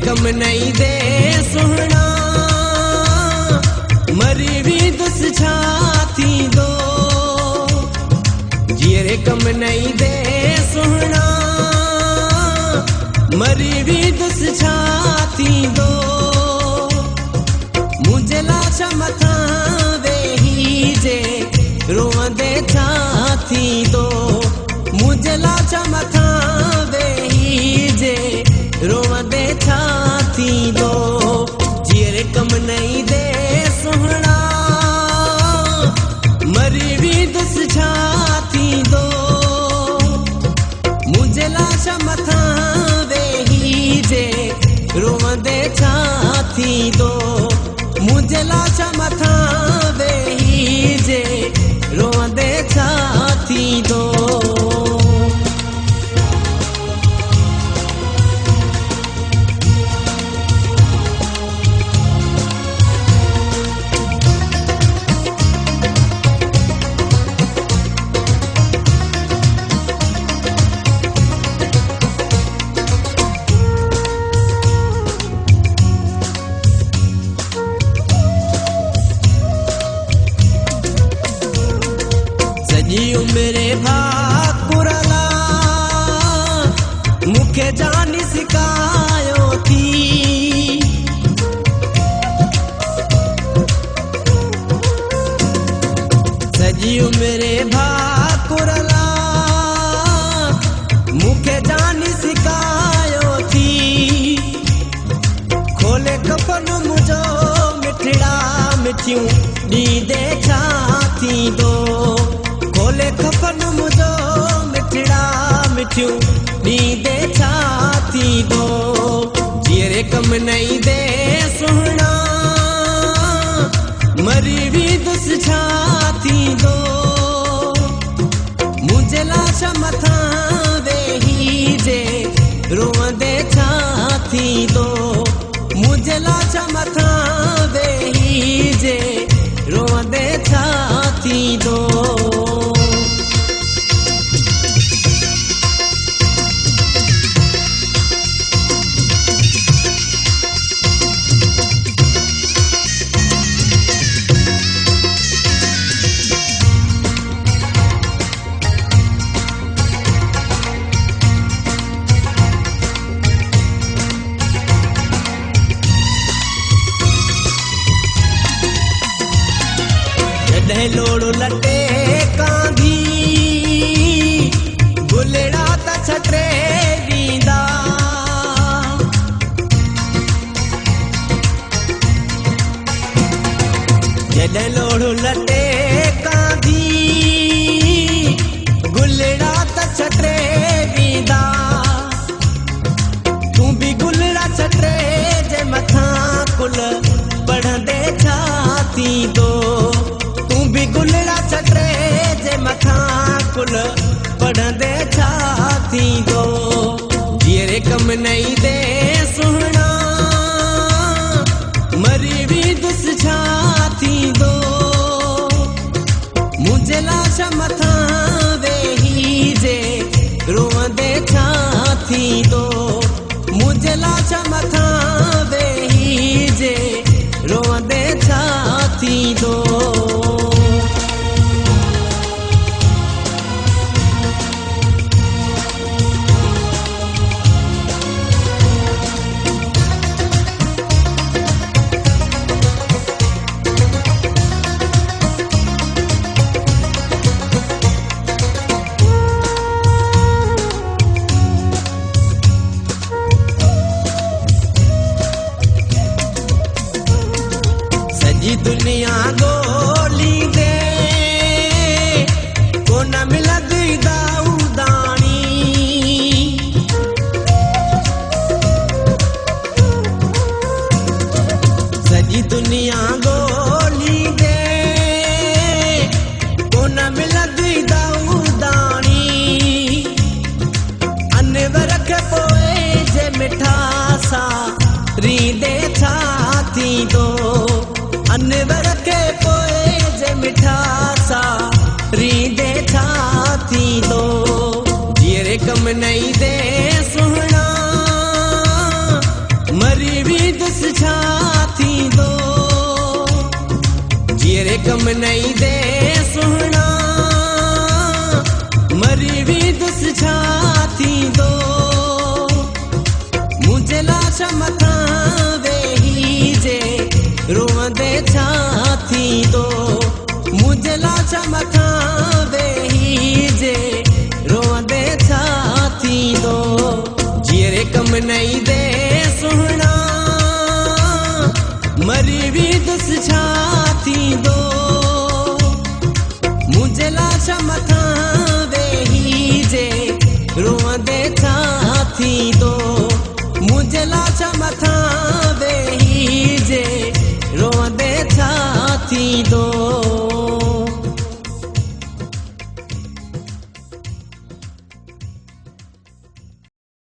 कम नहीं दे सुहना मरी भी दुस छाती दो जियरे कम नहीं दे सुहना मरी भी दुस छाती दो मुझे लाशा मथा वेही जे रोंदे छाती दो मुझे लाशा मथा वेही जे रोंदे छाती दो जियरे कम नहीं दे सुहना मरी भी दुस छाती दो मुझे लाशा मथा वेही जे रोंदे छाती दो मुझे लाशा मथा वेही जे रोंदे छाती दो मेरे भाकुरला मुखे जानी सिखायो थी सजियो मेरे भाकुरला मुखे जानी सिखायो थी खोले कफन मुझो मिठड़ा मिठियूं दी दे छाती दो खोले कफन मुझो मिठड़ा मिठियूं दी दे छाती दो जियरे कम नहीं दे सुहना मरी भी दुस छाती दो मुझे लाशा मथा वेही जे रोंदे छाती दो मुझे लाशा मथा वेही जे रोंदे छाती दो लोड़ो लटे कांधी गुलड़ा त छटरे वींदा जॾहिं लोड़ो लटे कांधी गुलड़ा त छटरे वींदा तूं भी गुलड़ा छटरे जे मथां कुल पढ़ंदे छाती दो गुलड़ा छटरे जे मथा कुल पढ़ंदे छाती दो जियरे कम नहीं दे सुहना मरी भी दुस छाती दो मुझे लाशा मथा वेही जे रोंदे छाती दो मुझे लाशा मथा वेही जे रोंदे छाती दो दुनिया गोली दे को न मिलदी दाऊदानी सजी दुनिया गोली दे को न मिलदी दाऊदानी अनवर के पोए जे मिठासा रींदे छाती दो अनवर के पोए जे मिठासा रींदे छाती दो जियरे कम नहीं दे सुहना मरी कम नहीं दे सुहना मरी भी दुस छा थींदो मुझे लाशा मथा वेही जे रोंदे छा थींदो मुझे लाशा मथा वेही जे रोंदे छा थींदो जीअरे कम नहीं दे